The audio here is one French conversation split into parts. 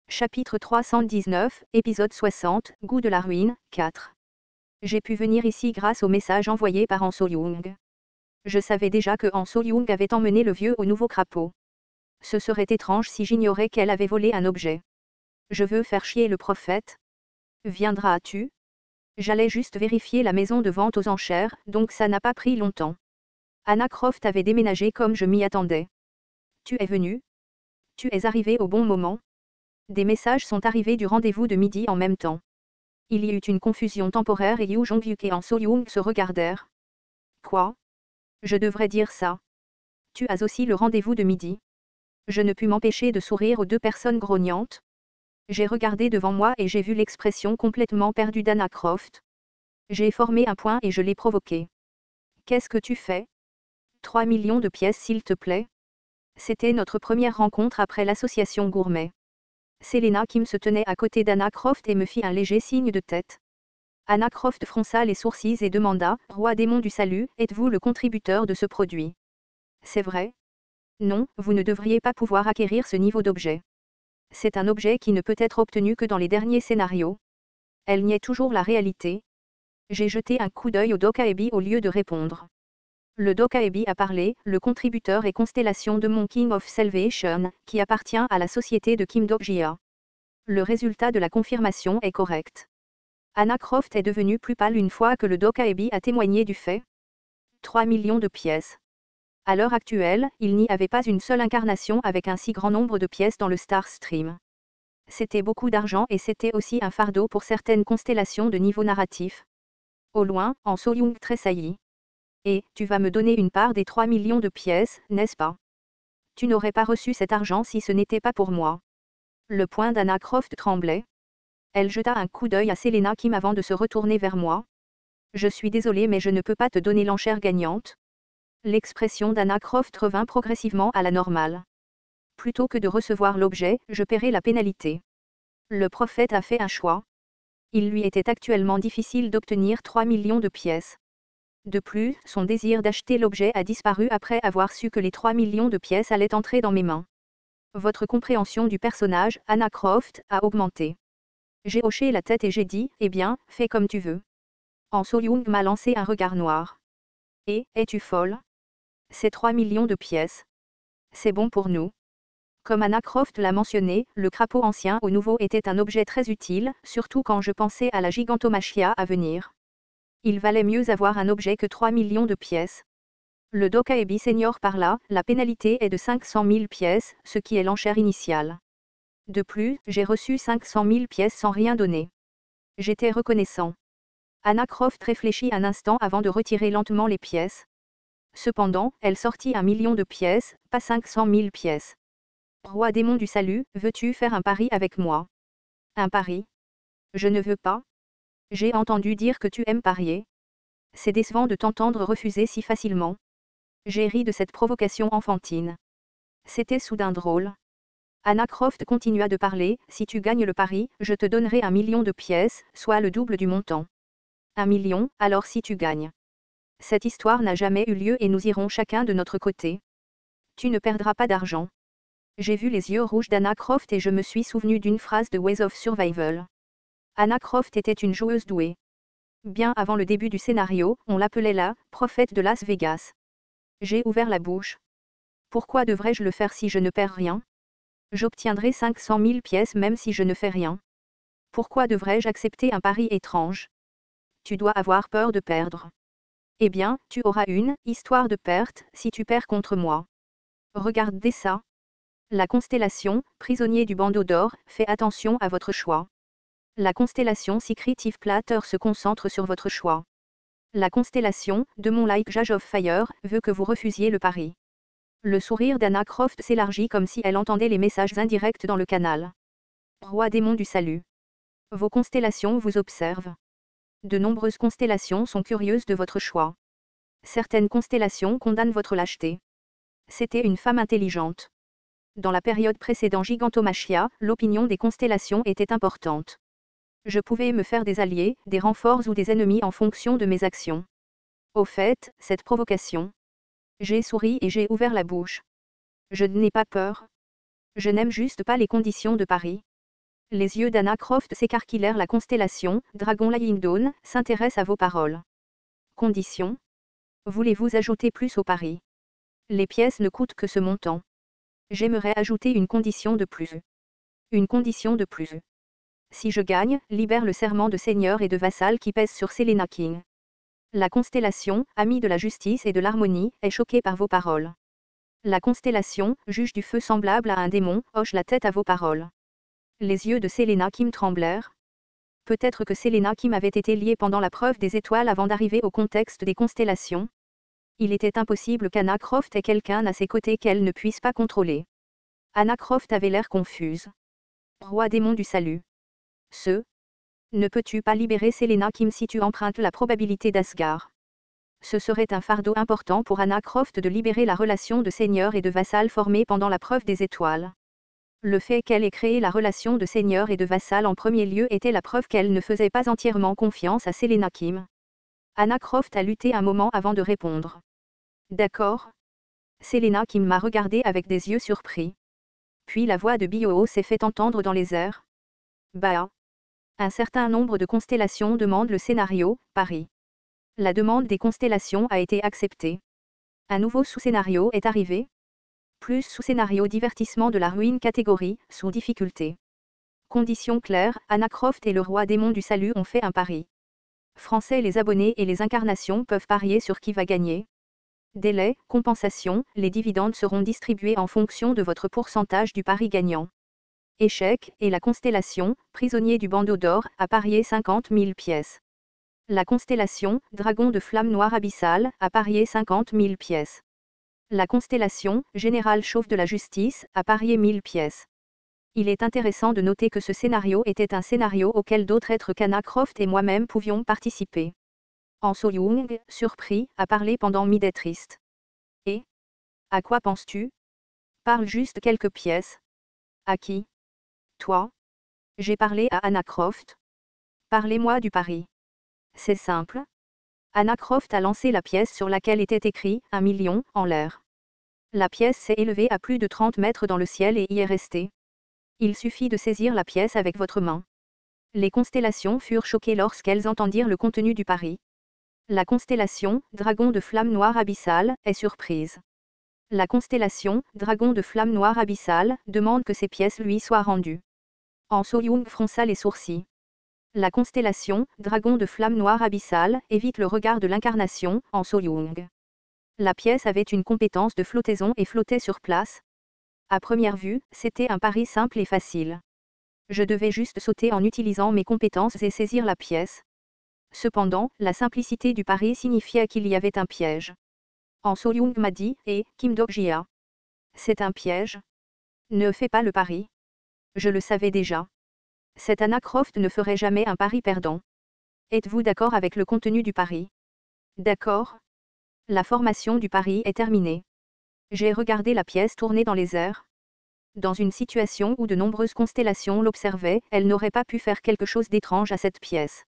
Chapitre 319, épisode 60, Goût de la ruine, 4. J'ai pu venir ici grâce au message envoyé par Han So-young. Je savais déjà que Han So-young avait emmené le vieux au nouveau crapaud. Ce serait étrange si j'ignorais qu'elle avait volé un objet. Je veux faire chier le prophète. Viendras-tu? J'allais juste vérifier la maison de vente aux enchères, donc ça n'a pas pris longtemps. Anna Croft avait déménagé comme je m'y attendais. Tu es venu? Tu es arrivé au bon moment? Des messages sont arrivés du rendez-vous de midi en même temps. Il y eut une confusion temporaire et Yoo Jong-hyuk et Han So-young se regardèrent. Quoi? Je devrais dire ça. Tu as aussi le rendez-vous de midi. Je ne pus m'empêcher de sourire aux deux personnes grognantes. J'ai regardé devant moi et j'ai vu l'expression complètement perdue d'Anna Croft. J'ai formé un point et je l'ai provoqué. Qu'est-ce que tu fais? 3 millions de pièces s'il te plaît. C'était notre première rencontre après l'association Gourmet. Selena Kim se tenait à côté d'Anna Croft et me fit un léger signe de tête. Anna Croft fronça les sourcils et demanda, « Roi démon du salut, êtes-vous le contributeur de ce produit? » C'est vrai? Non, vous ne devriez pas pouvoir acquérir ce niveau d'objet. C'est un objet qui ne peut être obtenu que dans les derniers scénarios. Elle niait toujours la réalité. J'ai jeté un coup d'œil au Dokaebi au lieu de répondre. Le Dokaebi a parlé, le contributeur est Constellation de mon King of Salvation, qui appartient à la société de Kim Dok-jia. Le résultat de la confirmation est correct. Anna Croft est devenue plus pâle une fois que le Dokaebi a témoigné du fait. 3 millions de pièces. À l'heure actuelle, il n'y avait pas une seule incarnation avec un si grand nombre de pièces dans le Star Stream. C'était beaucoup d'argent et c'était aussi un fardeau pour certaines constellations de niveau narratif. Au loin, Han So-young tressaillit. Et, tu vas me donner une part des 3 millions de pièces, n'est-ce pas? Tu n'aurais pas reçu cet argent si ce n'était pas pour moi. Le poing d'Anna Croft tremblait. Elle jeta un coup d'œil à Selena Kim avant de se retourner vers moi. Je suis désolée mais je ne peux pas te donner l'enchère gagnante. L'expression d'Anna Croft revint progressivement à la normale. Plutôt que de recevoir l'objet, je paierai la pénalité. Le prophète a fait un choix. Il lui était actuellement difficile d'obtenir 3 millions de pièces. De plus, son désir d'acheter l'objet a disparu après avoir su que les 3 millions de pièces allaient entrer dans mes mains. Votre compréhension du personnage, Anna Croft, a augmenté. J'ai hoché la tête et j'ai dit, eh bien, fais comme tu veux. Han So-young m'a lancé un regard noir. Et, es-tu folle? C'est 3 millions de pièces. C'est bon pour nous. Comme Anna Croft l'a mentionné, le crapaud ancien au nouveau était un objet très utile, surtout quand je pensais à la gigantomachia à venir. Il valait mieux avoir un objet que 3 millions de pièces. Le Dokaebi Senior parla, la pénalité est de 500 000 pièces, ce qui est l'enchère initiale. De plus, j'ai reçu 500 000 pièces sans rien donner. J'étais reconnaissant. Anna Croft réfléchit un instant avant de retirer lentement les pièces. Cependant, elle sortit 1 million de pièces, pas 500 000 pièces. Roi démon du salut, veux-tu faire un pari avec moi? Un pari? Je ne veux pas. J'ai entendu dire que tu aimes parier. C'est décevant de t'entendre refuser si facilement. J'ai ri de cette provocation enfantine. C'était soudain drôle. Anna Croft continua de parler, si tu gagnes le pari, je te donnerai 1 million de pièces, soit le double du montant. 1 million, alors si tu gagnes. Cette histoire n'a jamais eu lieu et nous irons chacun de notre côté. Tu ne perdras pas d'argent. J'ai vu les yeux rouges d'Anna Croft et je me suis souvenu d'une phrase de Ways of Survival. Anna Croft était une joueuse douée. Bien avant le début du scénario, on l'appelait la prophète de Las Vegas. J'ai ouvert la bouche. Pourquoi devrais-je le faire si je ne perds rien? J'obtiendrai 500 000 pièces même si je ne fais rien. Pourquoi devrais-je accepter un pari étrange? Tu dois avoir peur de perdre. Eh bien, tu auras une histoire de perte si tu perds contre moi. Regardez ça. La constellation, prisonnier du bandeau d'or, fait attention à votre choix. La constellation Secretive Platter se concentre sur votre choix. La constellation, de mon like Jage of Fire, veut que vous refusiez le pari. Le sourire d'Anna Croft s'élargit comme si elle entendait les messages indirects dans le canal. Roi démon du salut. Vos constellations vous observent. De nombreuses constellations sont curieuses de votre choix. Certaines constellations condamnent votre lâcheté. C'était une femme intelligente. Dans la période précédant Gigantomachia, l'opinion des constellations était importante. Je pouvais me faire des alliés, des renforts ou des ennemis en fonction de mes actions. Au fait, cette provocation. J'ai souri et j'ai ouvert la bouche. Je n'ai pas peur. Je n'aime juste pas les conditions de pari. Les yeux d'Anna Croft s'écarquillèrent. La constellation, Dragon Lying Dawn, s'intéresse à vos paroles. Condition. Voulez-vous ajouter plus au pari? Les pièces ne coûtent que ce montant. J'aimerais ajouter une condition de plus. Une condition de plus. Si je gagne, libère le serment de seigneur et de vassal qui pèse sur Selena King. La constellation, amie de la justice et de l'harmonie, est choquée par vos paroles. La constellation, juge du feu semblable à un démon, hoche la tête à vos paroles. Les yeux de Selena Kim tremblèrent. Peut-être que Selena Kim avait été liée pendant la preuve des étoiles avant d'arriver au contexte des constellations. Il était impossible qu'Anna Croft ait quelqu'un à ses côtés qu'elle ne puisse pas contrôler. Anna Croft avait l'air confuse. Roi démon du salut. Ne peux-tu pas libérer Selena Kim si tu empruntes la probabilité d'Asgard? Ce serait un fardeau important pour Anna Croft de libérer la relation de seigneur et de vassal formée pendant la preuve des étoiles. Le fait qu'elle ait créé la relation de seigneur et de vassal en premier lieu était la preuve qu'elle ne faisait pas entièrement confiance à Selena Kim. Anna Croft a lutté un moment avant de répondre. D'accord. Selena Kim m'a regardé avec des yeux surpris. Puis la voix de Bio s'est fait entendre dans les airs. Bah. Un certain nombre de constellations demandent le scénario, Paris. La demande des constellations a été acceptée. Un nouveau sous-scénario est arrivé. Plus sous-scénario divertissement de la ruine catégorie, sous difficulté. Conditions claires, Anna Croft et le roi démon du salut ont fait un pari. Français, les abonnés et les incarnations peuvent parier sur qui va gagner. Délai, compensation, les dividendes seront distribués en fonction de votre pourcentage du pari gagnant. Échec, et la constellation, prisonnier du bandeau d'or, a parié 50 000 pièces. La constellation, dragon de flamme noire abyssale, a parié 50 000 pièces. La constellation, général chauve de la justice, a parié 1000 pièces. Il est intéressant de noter que ce scénario était un scénario auquel d'autres êtres qu'Anna Croft et moi-même pouvions participer. Han So-young, surpris, a parlé pendant midi triste. Et? À quoi penses-tu? Parle juste quelques pièces. À qui? Toi? J'ai parlé à Anna Croft. Parlez-moi du pari. C'est simple. Anna Croft a lancé la pièce sur laquelle était écrit « 1 million » en l'air. La pièce s'est élevée à plus de 30 mètres dans le ciel et y est restée. Il suffit de saisir la pièce avec votre main. Les constellations furent choquées lorsqu'elles entendirent le contenu du pari. La constellation, dragon de flamme noire abyssale, est surprise. La constellation, dragon de flamme noire abyssale, demande que ces pièces lui soient rendues. Han So-young fronça les sourcils. La constellation, dragon de flamme noire abyssale, évite le regard de l'incarnation, Han So-young. La pièce avait une compétence de flottaison et flottait sur place. À première vue, c'était un pari simple et facile. Je devais juste sauter en utilisant mes compétences et saisir la pièce. Cependant, la simplicité du pari signifiait qu'il y avait un piège. Han So-young m'a dit, Kim Do-jia. C'est un piège. Ne fais pas le pari. Je le savais déjà. Cette Anna Croft ne ferait jamais un pari perdant. Êtes-vous d'accord avec le contenu du pari? D'accord. La formation du pari est terminée. J'ai regardé la pièce tourner dans les airs. Dans une situation où de nombreuses constellations l'observaient, elle n'aurait pas pu faire quelque chose d'étrange à cette pièce.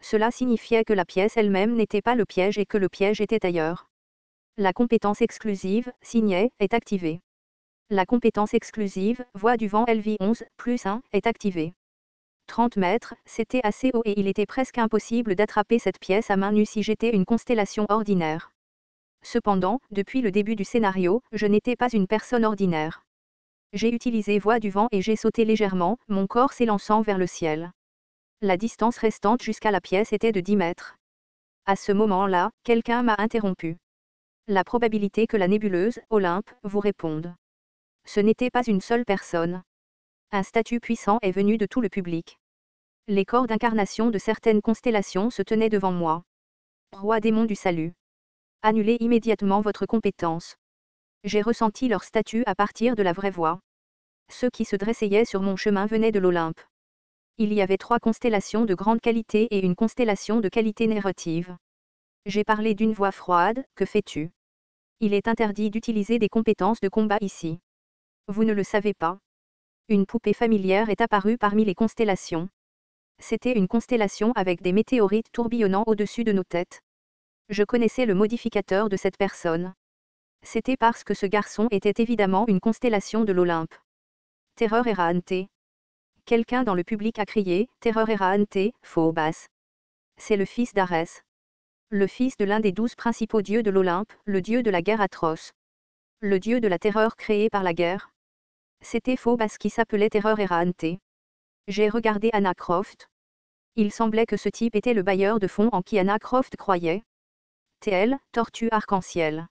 Cela signifiait que la pièce elle-même n'était pas le piège et que le piège était ailleurs. La compétence exclusive, signet, est activée. La compétence exclusive, voix du vent LV11, plus 1, est activée. 30 mètres, c'était assez haut et il était presque impossible d'attraper cette pièce à main nue si j'étais une constellation ordinaire. Cependant, depuis le début du scénario, je n'étais pas une personne ordinaire. J'ai utilisé voix du vent et j'ai sauté légèrement, mon corps s'élançant vers le ciel. La distance restante jusqu'à la pièce était de 10 mètres. À ce moment-là, quelqu'un m'a interrompu. La probabilité que la nébuleuse, Olympe, vous réponde. Ce n'était pas une seule personne. Un statut puissant est venu de tout le public. Les corps d'incarnation de certaines constellations se tenaient devant moi. Roi démon du salut. Annulez immédiatement votre compétence. J'ai ressenti leur statut à partir de la vraie voix. Ceux qui se dressaient sur mon chemin venaient de l'Olympe. Il y avait 3 constellations de grande qualité et une constellation de qualité narrative. J'ai parlé d'une voix froide, que fais-tu? Il est interdit d'utiliser des compétences de combat ici. Vous ne le savez pas. Une poupée familière est apparue parmi les constellations. C'était une constellation avec des météorites tourbillonnant au-dessus de nos têtes. Je connaissais le modificateur de cette personne. C'était parce que ce garçon était évidemment une constellation de l'Olympe. Terreur errante. Quelqu'un dans le public a crié « Terreur errante, Phobos ». C'est le fils d'Arès. Le fils de l'un des 12 principaux dieux de l'Olympe, le dieu de la guerre atroce. Le dieu de la terreur créé par la guerre. C'était Phobos qui s'appelait Terreur errante. J'ai regardé Anna Croft. Il semblait que ce type était le bailleur de fonds en qui Anna Croft croyait. TL, tortue arc-en-ciel.